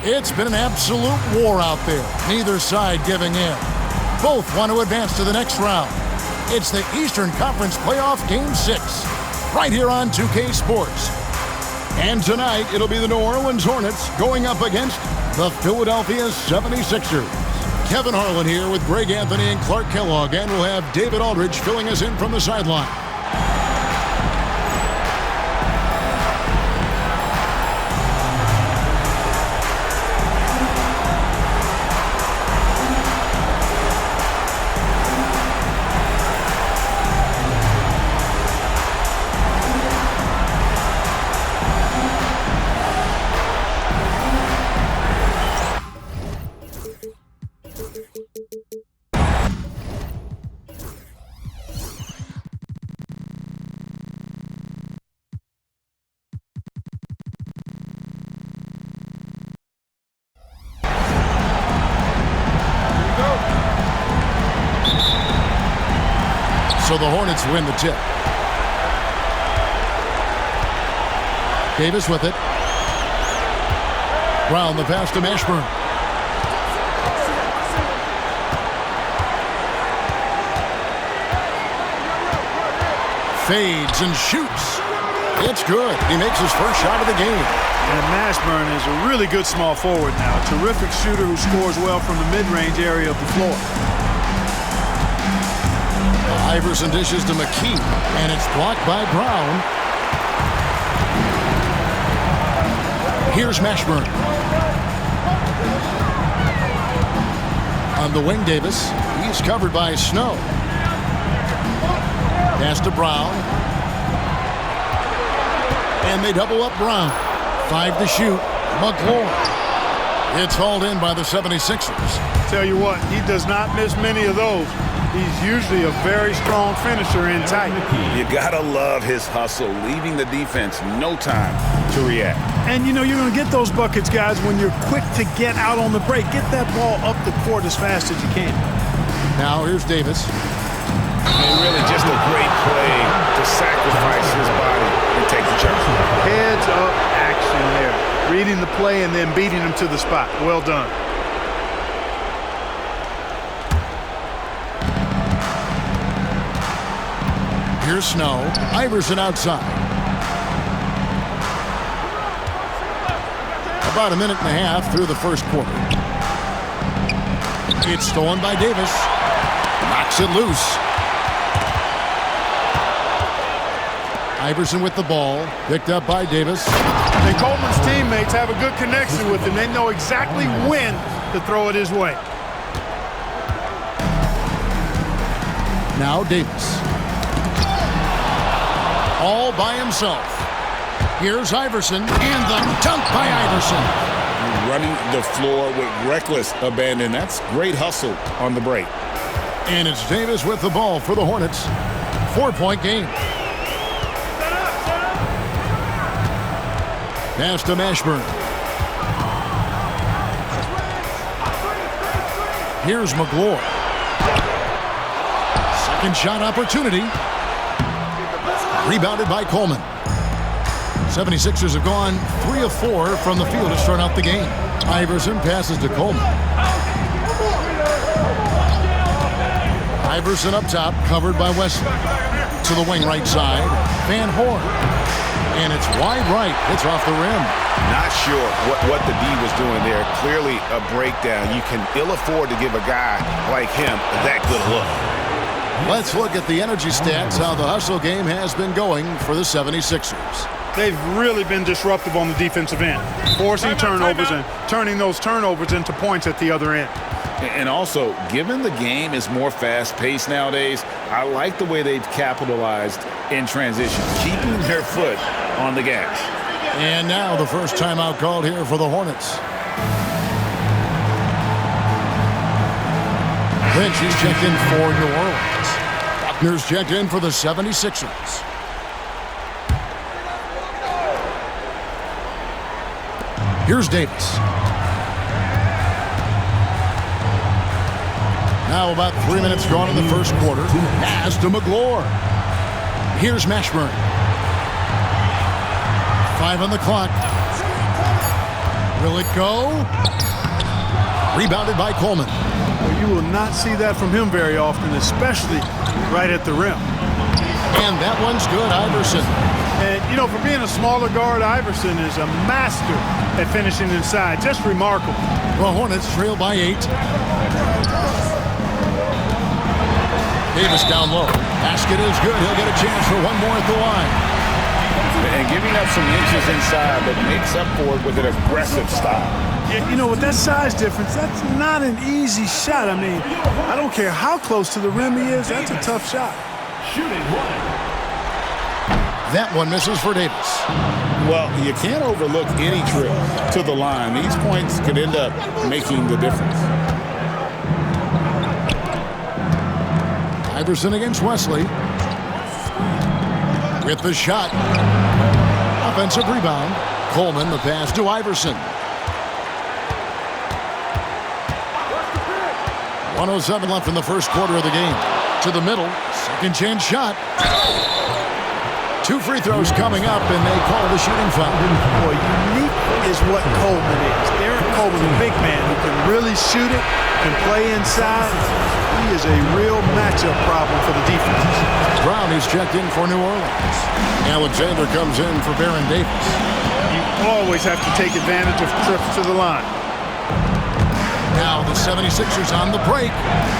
It's been an absolute war out there. Neither side giving in. Both want to advance to the next round. It's the Eastern Conference Playoff Game 6, right here on 2K Sports. And tonight, it'll be the New Orleans Hornets going up against the Philadelphia 76ers. Kevin Harlan here with Greg Anthony and Clark Kellogg, and we'll have David Aldridge filling us in from the sideline. So the Hornets win the tip. Davis with it. Brown the pass to Mashburn. Fades and shoots. It's good. He makes his first shot of the game. And Mashburn is a really good small forward now. A terrific shooter who scores well from the mid-range area of the floor. Iverson dishes to McKee, and it's blocked by Brown. Here's Mashburn. On the wing, Davis. He's covered by Snow. Pass to Brown. And they double up Brown. 5 to shoot. McLaurin. It's hauled in by the 76ers. Tell you what, he does not miss many of those. He's usually a very strong finisher in tight. You gotta love his hustle, leaving the defense no time to react. And you know you're gonna get those buckets, guys, when you're quick to get out on the break. Get that ball up the court as fast as you can. Now here's Davis. And really just a great play to sacrifice his body and take the chance. Heads up action there. Reading the play and then beating him to the spot. Well done. Here's Snow. Iverson outside. About a minute and a half through the first quarter. It's stolen by Davis. Knocks it loose. Iverson with the ball. Picked up by Davis. And Coleman's teammates have a good connection with him. They know exactly when to throw it his way. Now Davis. All by himself. Here's Iverson, and the dunk by Iverson. Running the floor with reckless abandon. That's great hustle on the break. And it's Davis with the ball for the Hornets. 4-point game. Pass to Mashburn. Here's McLaurin. Second shot opportunity. Rebounded by Coleman. 76ers have gone 3 of 4 from the field to start out the game. Iverson passes to Coleman. Iverson up top, covered by Wesley. To the wing right side, Van Horn. And it's wide right. It's off the rim. Not sure what the D was doing there. Clearly a breakdown. You can ill afford to give a guy like him that good look. Let's look at the energy stats, how the hustle game has been going for the 76ers. They've really been disruptive on the defensive end, forcing turnovers and turning those turnovers into points at the other end. And also, given the game is more fast-paced nowadays, I like the way they've capitalized in transition, keeping their foot on the gas. And now the first timeout called here for the Hornets. Lynch is checked in for New Orleans. Buckner's checked in for the 76ers. Here's Davis. Now about 3 minutes gone in the first quarter. Pass to McLaurin. Here's Mashburn. 5 on the clock. Will it go? Rebounded by Coleman. Well, you will not see that from him very often, especially right at the rim. And that one's good, Iverson. And, you know, for being a smaller guard, Iverson is a master at finishing inside. Just remarkable. The Hornets trail by 8. Davis down low. Basket is good. He'll get a chance for one more at the line. And giving up some inches inside, but makes up for it with an aggressive style. Yeah, you know, with that size difference, that's not an easy shot. I mean, I don't care how close to the rim he is. That's a tough shot. Shooting one. That one misses for Davis. Well, you can't overlook any trip to the line. These points could end up making the difference. Iverson against Wesley. With the shot. Offensive rebound. Coleman, the pass to Iverson. 1:07 left in the first quarter of the game. To the middle. Second chance shot. 2 free throws coming up, and they call the shooting foul. Boy, unique is what Coleman is. Aaron Coleman, a big man who can really shoot it and play inside. He is a real matchup problem for the defense. Brown is checked in for New Orleans. Alexander comes in for Baron Davis. You always have to take advantage of trips to the line. Now the 76ers on the break.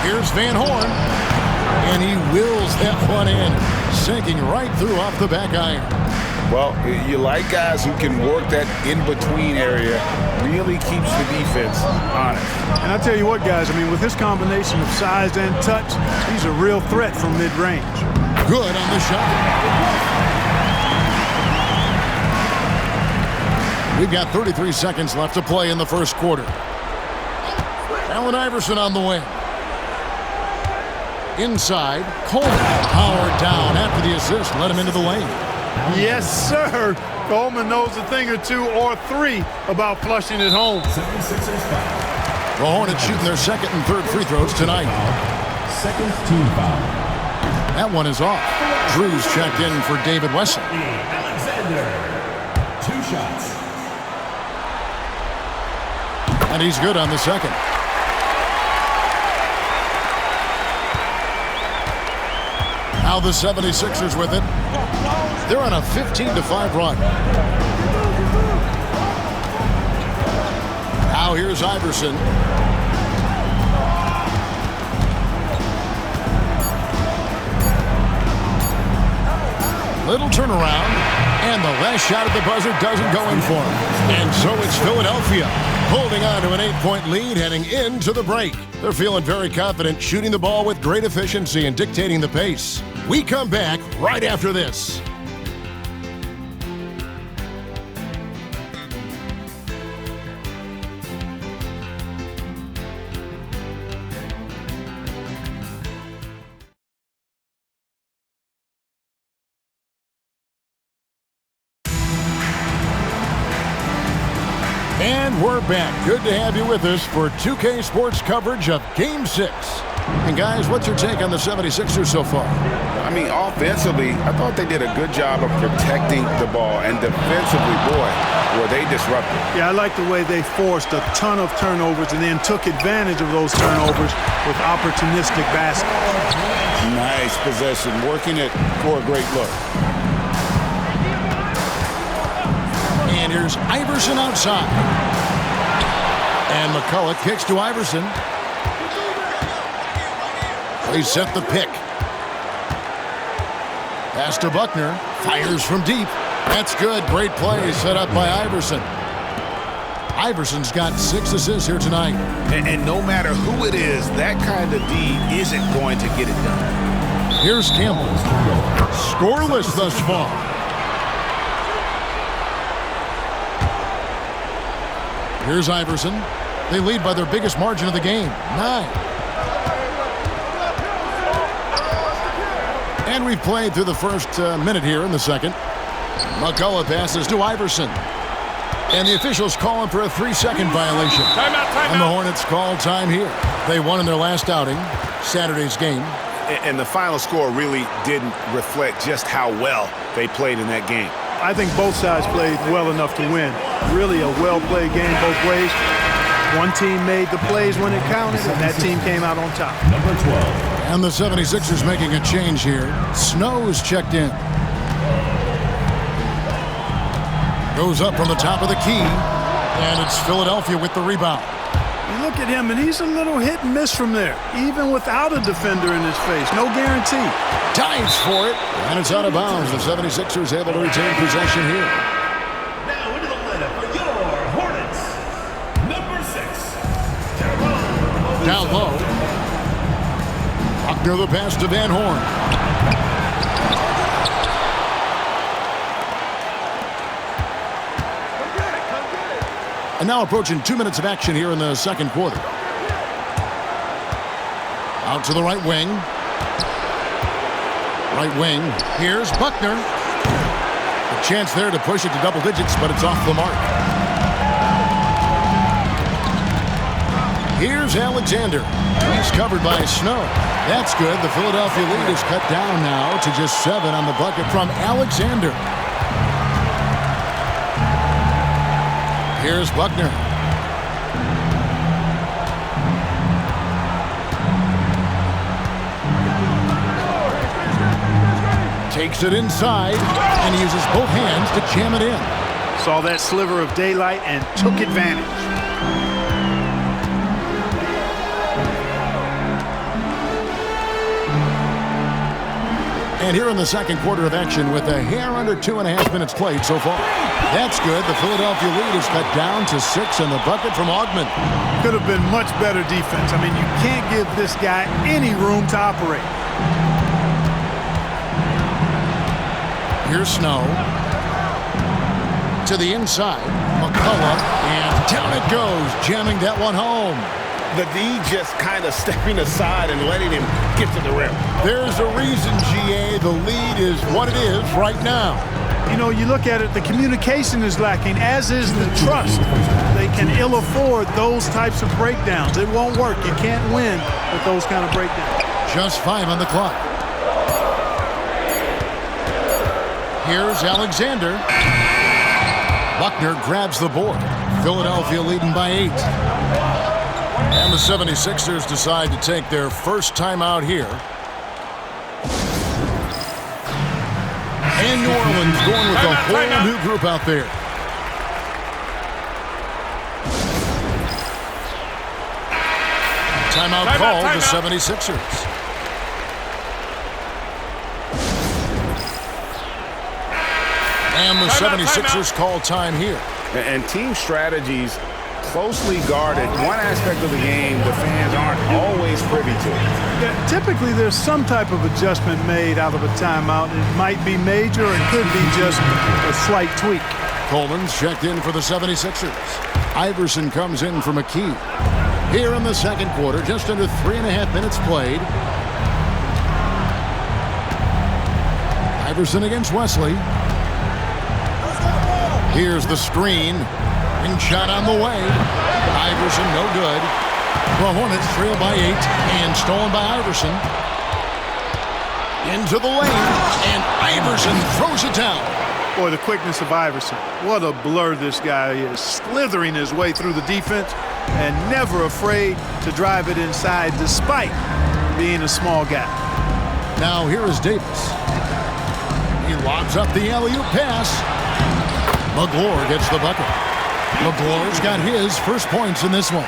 Here's Van Horn. And he wills that one in, sinking right through off the back iron. Well, you like guys who can work that in-between area, really keeps the defense honest. And I tell you what, guys, I mean, with his combination of size and touch, he's a real threat from mid-range. Good on the shot. We've got 33 seconds left to play in the first quarter. Allen Iverson on the wing. Inside, Coleman powered down after the assist, let him into the lane. Yes, sir. Coleman knows a thing or two or three about flushing it home. The Hornets shooting their second and third free throws tonight. Second team foul. That one is off. Drew's checked in for David Wesley. Alexander. 2 shots. And he's good on the second. Now the 76ers with it. They're on a 15-5 run. Now here's Iverson. Little turnaround. And the last shot at the buzzer doesn't go in for him. And so it's Philadelphia holding on to an 8-point lead heading into the break. They're feeling very confident, shooting the ball with great efficiency and dictating the pace. We come back right after this. And we're back. Good to have you with us for 2K Sports coverage of Game 6. And guys, what's your take on the 76ers so far? I mean, offensively, I thought they did a good job of protecting the ball. And defensively, boy, were they disruptive. Yeah, I like the way they forced a ton of turnovers and then took advantage of those turnovers with opportunistic baskets. Nice possession, working it for a great look. And here's Iverson outside. And McCullough kicks to Iverson. They set the pick. Pass to Buckner. Fires from deep. That's good. Great play set up by Iverson. Iverson's got 6 assists here tonight. And no matter who it is, that kind of D isn't going to get it done. Here's Campbell. Scoreless thus far. Here's Iverson. They lead by their biggest margin of the game, 9. And we've played through the first minute here in the second. McCullough passes to Iverson. And the officials calling for a 3-second violation. Timeout. And the Hornets call time here. They won in their last outing, Saturday's game. And the final score really didn't reflect just how well they played in that game. I think both sides played well enough to win. Really a well-played game both ways. One team made the plays when it counted, and that team came out on top. Number 12. And the 76ers making a change here. Snow is checked in. Goes up from the top of the key, and it's Philadelphia with the rebound. You look at him, and he's a little hit and miss from there, even without a defender in his face. No guarantee. Dives for it, and it's out of bounds. The 76ers able to retain possession here. Now into the lineup for your Hornets. Number 6. Down low. Buckner the pass to Van Horn. And now approaching 2 minutes of action here in the second quarter. Out to the right wing. Right wing. Here's Buckner. A chance there to push it to double digits, but it's off the mark. Here's Alexander. He's covered by Snow. That's good. The Philadelphia lead is cut down now to just 7 on the bucket from Alexander. Here's Buckner. Takes it inside and uses both hands to jam it in. Saw that sliver of daylight and took advantage. And here in the second quarter of action with a hair under 2.5 minutes played so far. That's good. The Philadelphia lead is cut down to 6 and the bucket from Augment. Could have been much better defense. I mean, you can't give this guy any room to operate. Here's Snow. To the inside. McCullough. And down it goes. Jamming that one home. The D just kind of stepping aside and letting him get to the rim. There's a reason, GA. The lead is what it is right now. You know, you look at it, the communication is lacking, as is the trust. They can ill afford those types of breakdowns. It won't work. You can't win with those kind of breakdowns. Just 5 on the clock. Here's Alexander. Buckner grabs the board. Philadelphia leading by 8. And the 76ers decide to take their first timeout here. And New Orleans going with a whole new group out there. Timeout called the 76ers. And the 76ers call time here. And team strategies closely guarded. One aspect of the game the fans aren't always privy to. Yeah, typically there's some type of adjustment made out of a timeout. It might be major, it could be just a slight tweak. Coleman's checked in for the 76ers. Iverson comes in for McKee. Here in the second quarter, just under 3.5 minutes played. Iverson against Wesley. Here's the screen. And shot on the way. Iverson, no good. The Hornets trail by 8 and stolen by Iverson. Into the lane, and Iverson throws it down. Boy, the quickness of Iverson. What a blur this guy is. Slithering his way through the defense and never afraid to drive it inside despite being a small guy. Now here is Davis. He lobs up the alley-oop pass. McGlure gets the bucket. McGlure's got his first points in this one.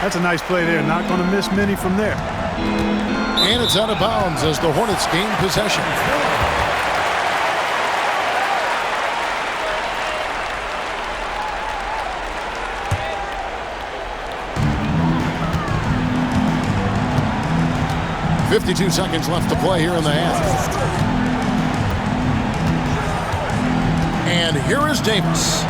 That's a nice play there. Not going to miss many from there. And it's out of bounds as the Hornets gain possession. .52 seconds left to play here in the half. And here is Davis.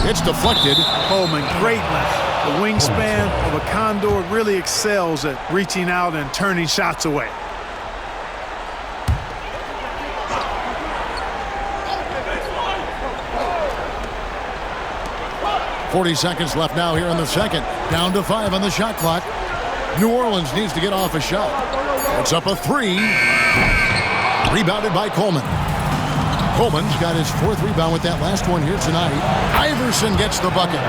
It's deflected. Coleman, great length. The wingspan of a condor really excels at reaching out and turning shots away. .40 seconds left now here in the second. Down to 5 on the shot clock. New Orleans needs to get off a shot. It's up a 3. Rebounded by Coleman. Coleman's got his 4th rebound with that last one here tonight. Iverson gets the bucket.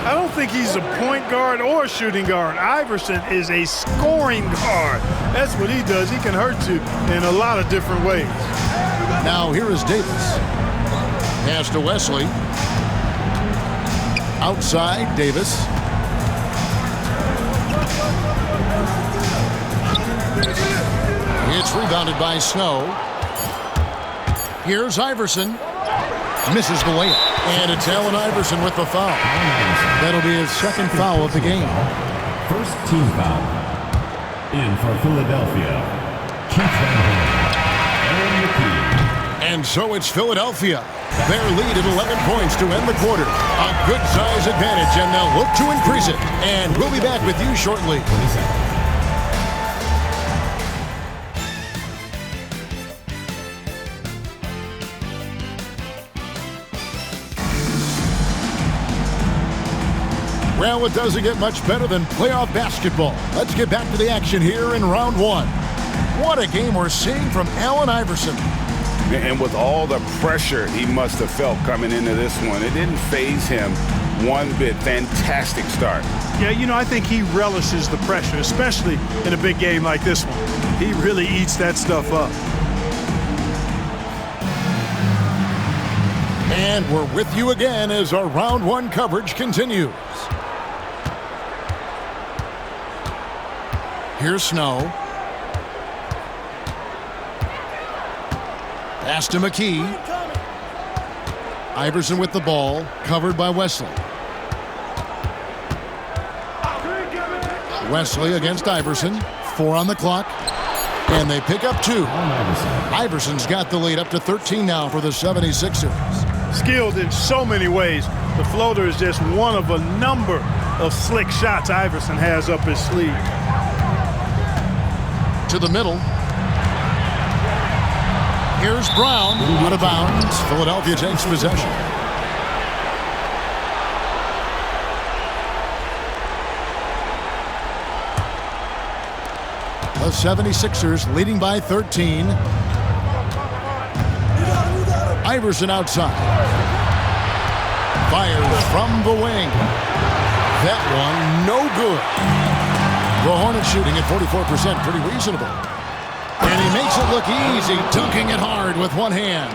I don't think he's a point guard or a shooting guard. Iverson is a scoring guard. That's what he does. He can hurt you in a lot of different ways. Now here is Davis. Pass to Wesley. Outside, Davis. It's rebounded by Snow. Here's Iverson. Misses the layup. And it's Allen Iverson with the foul. That'll be his 2nd foul of the game. First team foul. In for Philadelphia, Keith Van Horn, Aaron McKee. And so it's Philadelphia. Their lead at 11 points to end the quarter. A good size advantage, and they'll look to increase it. And we'll be back with you shortly. 20 seconds. Well, it doesn't get much better than playoff basketball. Let's get back to the action here in round 1. What a game we're seeing from Allen Iverson. And with all the pressure he must have felt coming into this one, it didn't faze him one bit. Fantastic start. Yeah, you know, I think he relishes the pressure, especially in a big game like this one. He really eats that stuff up. And we're with you again as our round 1 coverage continues. Here's Snow. Pass to McKee. Iverson with the ball, covered by Wesley. Wesley against Iverson. 4 on the clock. And they pick up 2. Iverson's got the lead up to 13 now for the 76ers. Skilled in so many ways. The floater is just one of a number of slick shots Iverson has up his sleeve. To the middle. Here's Brown, out of bounds. Philadelphia takes possession. The 76ers leading by 13. Iverson outside. Fires from the wing. That one, no good. The Hornets shooting at 44%, pretty reasonable. And he makes it look easy, dunking it hard with one hand.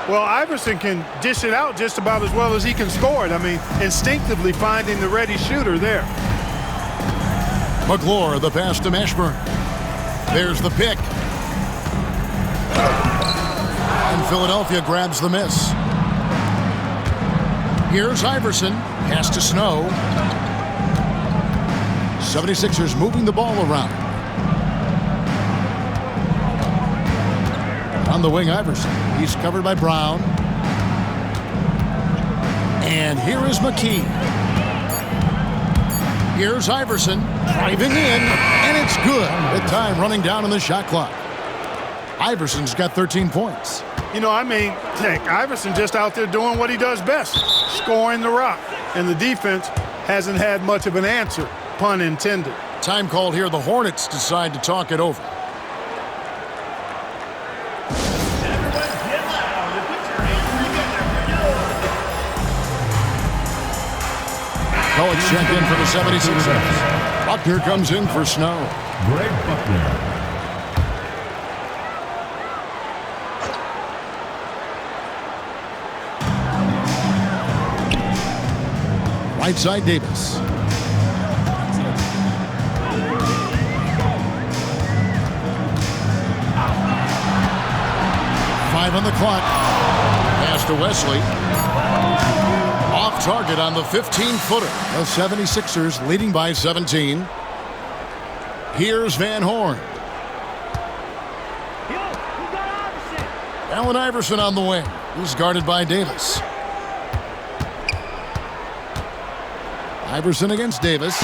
Well, Iverson can dish it out just about as well as he can score it. I mean, instinctively finding the ready shooter there. McClure, the pass to Mashburn. There's the pick. And Philadelphia grabs the miss. Here's Iverson. Pass to Snow. 76ers moving the ball around. On the wing, Iverson. He's covered by Brown. And here is McKee. Here's Iverson driving in, and it's good. With time running down on the shot clock. Iverson's got 13 points. You know, I mean, heck, Iverson just out there doing what he does best, scoring the rock. And the defense hasn't had much of an answer, pun intended. Time called here. The Hornets decide to talk it over. Coach check in for the 76ers. Buckner comes in for Snow. Greg Buckner. Right side, Davis. Five on the clock. Pass to Wesley. Off target on the 15-footer. The 76ers leading by 17. Here's Van Horn. Allen Iverson on the wing. He's guarded by Davis. Iverson against Davis.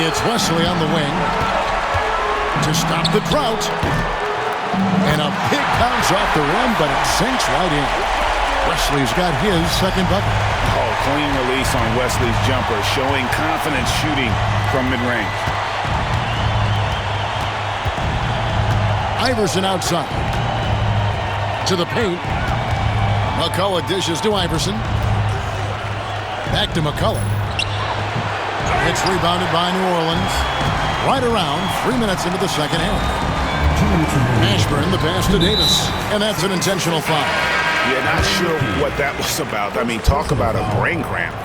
It's Wesley on the wing to stop the drought. And a big bounce off the rim, but it sinks right in. Wesley's got his second bucket. Oh, clean release on Wesley's jumper, showing confidence shooting from mid-range. Iverson outside. To the paint. McCullough dishes to Iverson. Back to McCullough. It's rebounded by New Orleans. Right around 3 minutes into the second half. Ashburn the pass to Davis. And that's an intentional foul. Yeah, not sure what that was about. I mean, talk about a brain cramp.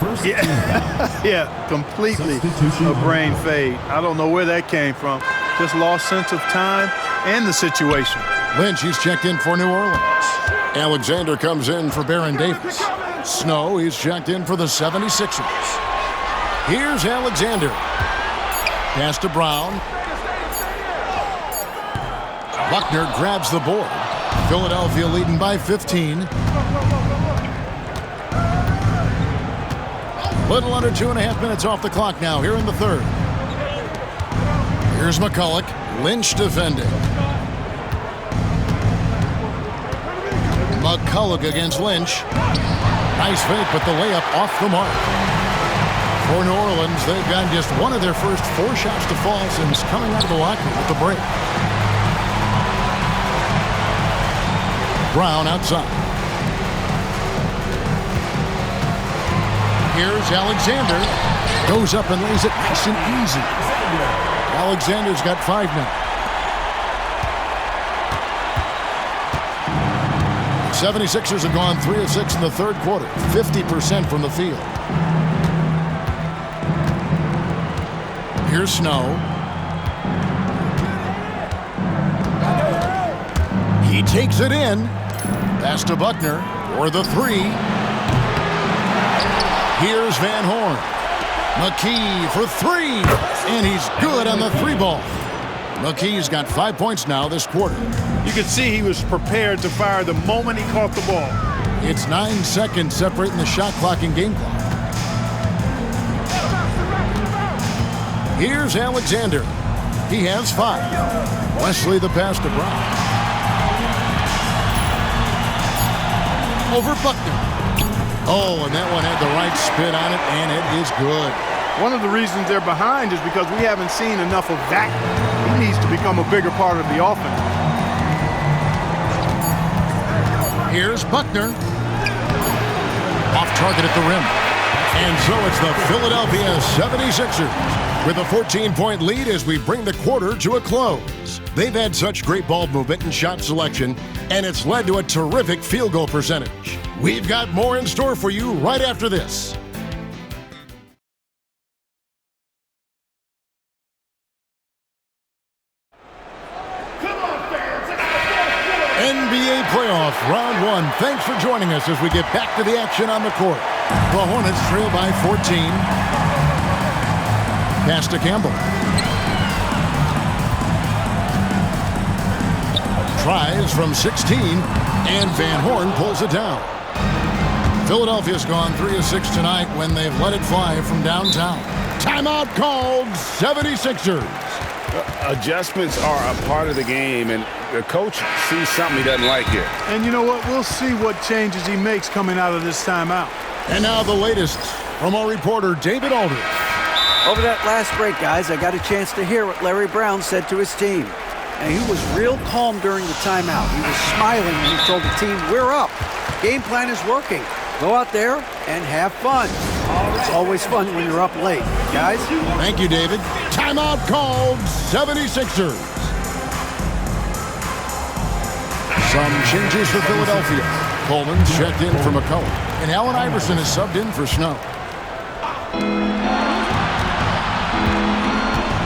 Yeah, completely a brain fade. I don't know where that came from. Just lost sense of time and the situation. Lynch, he's checked in for New Orleans. Alexander comes in for Baron Davis. Snow, he's checked in for the 76ers. Here's Alexander. Pass to Brown. Buckner grabs the board. Philadelphia leading by 15. Little under 2.5 minutes off the clock now here in the third. Here's McCullough. Lynch defending. McCullough against Lynch. Nice fake, but the layup off the mark. For New Orleans, they've gotten just one of their first 4 shots to fall since coming out of the locker room with the break. Brown outside. Here's Alexander. Goes up and lays it nice and easy. Alexander's got 5 now. 76ers have gone 3 of 6 in the third quarter. 50% from the field. Here's Snow. He takes it in. Pass to Buckner for the 3. Here's Van Horn. McKee for 3. And he's good on the 3 ball. McKee's got 5 points now this quarter. You could see he was prepared to fire the moment he caught the ball. It's 9 seconds separating the shot clock and game clock. Here's Alexander. He has 5. Wesley the pass to Brown. Over Buckner. Oh, and that one had the right spin on it, and it is good. One of the reasons they're behind is because we haven't seen enough of that. He needs to become a bigger part of the offense. Here's Buckner. Off target at the rim. And so it's the Philadelphia 76ers with a 14-point lead as we bring the quarter to a close. They've had such great ball movement and shot selection, and it's led to a terrific field goal percentage. We've got more in store for you right after this. NBA playoff round 1. Thanks for joining us as we get back to the action on the court. The Hornets trail by 14. Pass to Campbell. Tries from 16, and Van Horn pulls it down. Philadelphia's gone 3 of 6 tonight when they've let it fly from downtown. Timeout called, 76ers. Adjustments are a part of the game, and the coach sees something he doesn't like here. And you know what? We'll see what changes he makes coming out of this timeout. And now the latest from our reporter, David Aldridge. Over that last break, guys, I got a chance to hear what Larry Brown said to his team. And he was real calm during the timeout. He was smiling when he told the team, we're up. Game plan is working. Go out there and have fun. It's always fun when you're up late. Guys? Thank you, David. Timeout called, 76ers. Some changes for Philadelphia. Coleman's checked in for McCullough. And Allen Iverson is subbed in for Snow.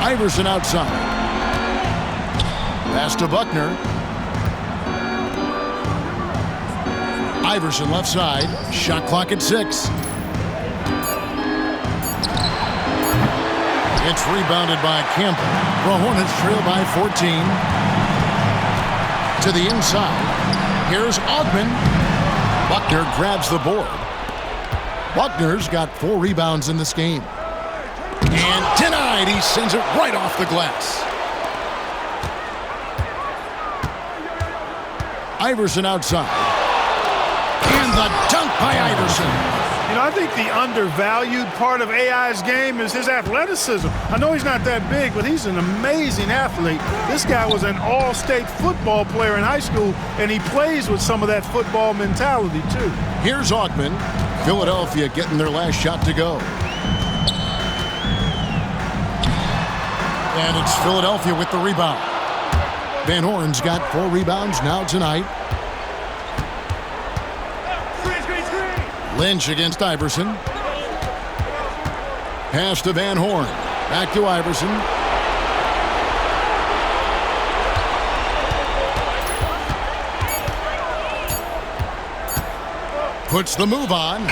Iverson outside. Pass to Buckner. Iverson left side. Shot clock at 6. It's rebounded by Campbell. The Hornets trail by 14. To the inside. Here's Ogman. Buckner grabs the board. Buckner's got 4 rebounds in this game. And denied. He sends it right off the glass. Iverson outside. And the dunk by Iverson. You know, I think the undervalued part of AI's game is his athleticism. I know he's not that big, but he's an amazing athlete. This guy was an all-state football player in high school, and he plays with some of that football mentality, too. Here's Augman. Philadelphia getting their last shot to go. And it's Philadelphia with the rebound. Van Horn's got 4 rebounds now tonight. Lynch against Iverson. Pass to Van Horn. Back to Iverson. Puts the move on. And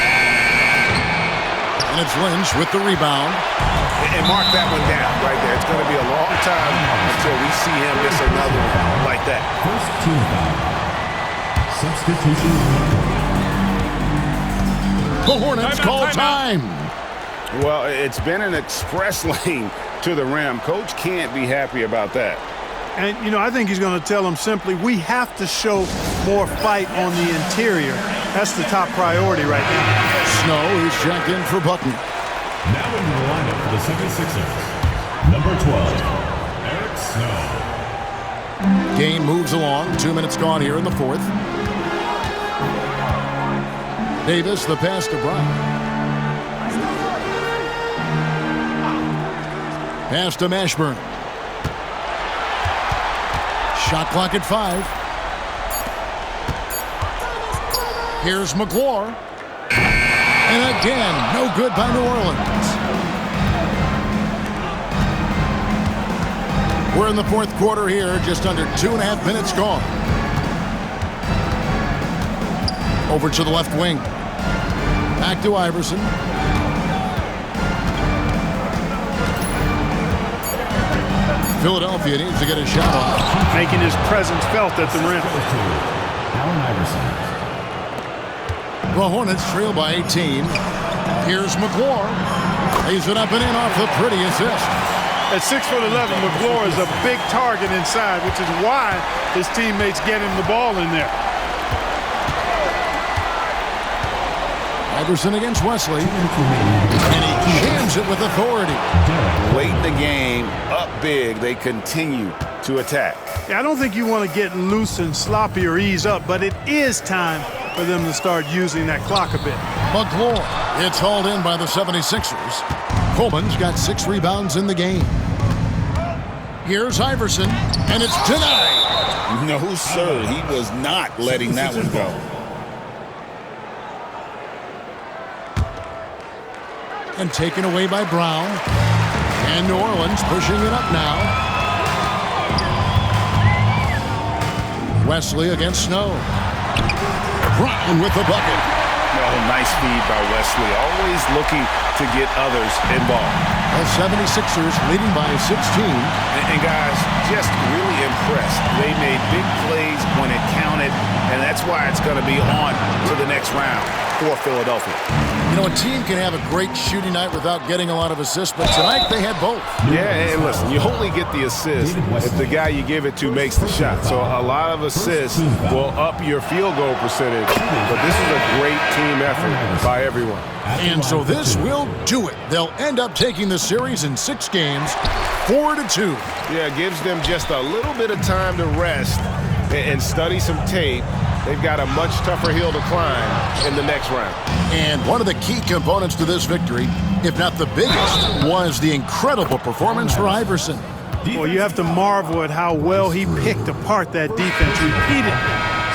it's Lynch with the rebound. And mark that one down right there. It's going to be a long time until we see him miss another one like that. First team foul. Substitution. The Hornets call time. Well, it's been an express lane to the rim. Coach can't be happy about that. And, you know, I think he's going to tell them simply, we have to show more fight on the interior. That's the top priority right now. Snow is checked in for Buckner. Now in the lineup for the 76ers, number 12, Eric Snow. Game moves along. 2 minutes gone here in the fourth. Davis, the pass to Bryant. Pass to Mashburn. Shot clock at 5. Here's McGlure. And again, no good by New Orleans. We're in the fourth quarter here, just under 2.5 minutes gone. Over to the left wing. Back to Iverson. Philadelphia needs to get a shot off. Making his presence felt at the rim. Allen Iverson. The Hornets trail by 18. Here's McGlure. Lays it up and in off the pretty assist. At 6'11", McGlure is a big target inside, which is why his teammates get him the ball in there. Iverson against Wesley. And he jams it with authority. Late in the game, up big, they continue to attack. Yeah, I don't think you want to get loose and sloppy or ease up, but it is time for them to start using that clock a bit. McGlure. It's hauled in by the 76ers. Coleman's got 6 rebounds in the game. Here's Iverson, and it's denied. No, sir. He was not letting that one go. And taken away by Brown. And New Orleans pushing it up now. Wesley against Snow. Brown with the bucket. Oh, nice feed by Wesley. Always looking to get others involved. The 76ers leading by 16. And guys, just really impressed. They made big plays when it counted, and that's why it's going to be on to the next round for Philadelphia. You know, a team can have a great shooting night without getting a lot of assists, but tonight they had both. Yeah, and listen, you only get the assist if the guy you give it to makes the shot. So a lot of assists will up your field goal percentage, but this is a great team effort by everyone. And so this will do it. They'll end up taking the series in 6 games, 4-2. Yeah, it gives them just a little bit of time to rest and study some tape. They've got a much tougher hill to climb in the next round. And one of the key components to this victory, if not the biggest, was the incredible performance for Iverson. Well, you have to marvel at how well he picked apart that defense repeatedly.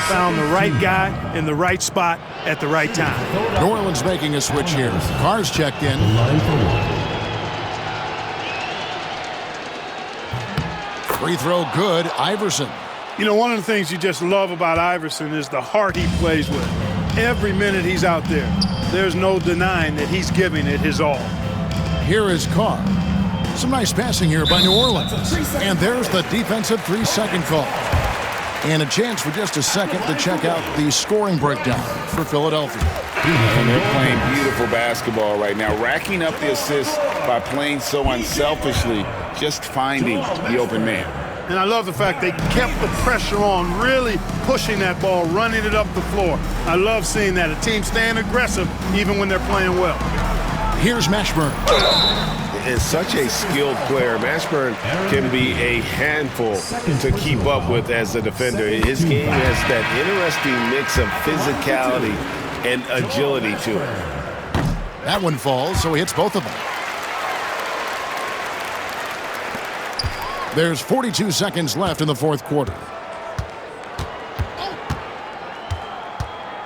Found the right guy in the right spot at the right time. New Orleans making a switch here. Carr's checked in. Free throw good, Iverson. You know, one of the things you just love about Iverson is the heart he plays with. Every minute he's out there, there's no denying that he's giving it his all. Here is Carr. Some nice passing here by New Orleans. And there's the defensive 3-second call. And a chance for just a second to check out the scoring breakdown for Philadelphia. And they're playing beautiful basketball right now, racking up the assists by playing so unselfishly, just finding the open man. And I love the fact they kept the pressure on, really pushing that ball, running it up the floor. I love seeing that. A team staying aggressive even when they're playing well. Here's Mashburn. Is such a skilled player. Mashburn can be a handful to keep up with as a defender. His game has that interesting mix of physicality and agility to it. That one falls, so he hits both of them. There's 42 seconds left in the fourth quarter.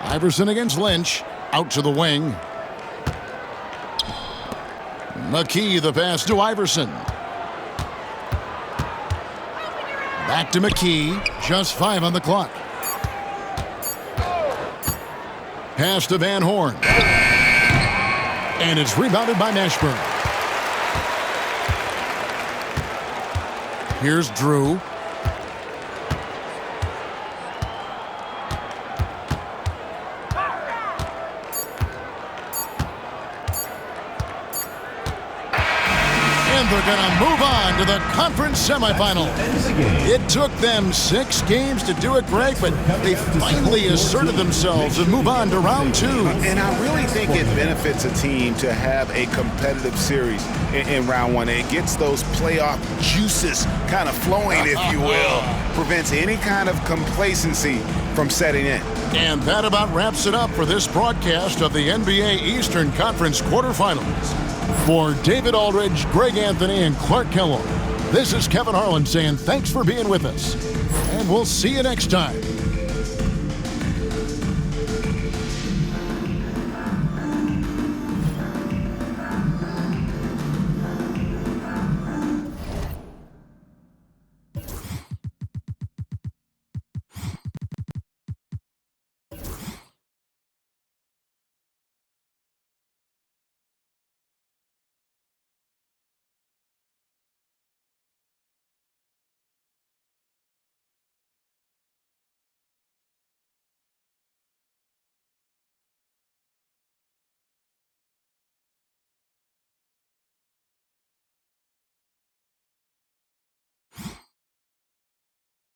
Iverson against Lynch. Out to the wing. McKee, the pass to Iverson. Back to McKee. Just 5 on the clock. Pass to Van Horn. And it's rebounded by Mashburn. Here's Drew. And they're going to move on to the conference semifinal. It took them 6 games to do it, Greg, but they finally asserted themselves and move on to round 2. And I really think it benefits a team to have a competitive series in round 1. It gets those playoff juices kind of flowing, if you will. Prevents any kind of complacency from setting in. And that about wraps it up for this broadcast of the NBA Eastern Conference quarterfinals. For David Aldridge, Greg Anthony, and Clark Kellogg, this is Kevin Harlan saying thanks for being with us. And we'll see you next time.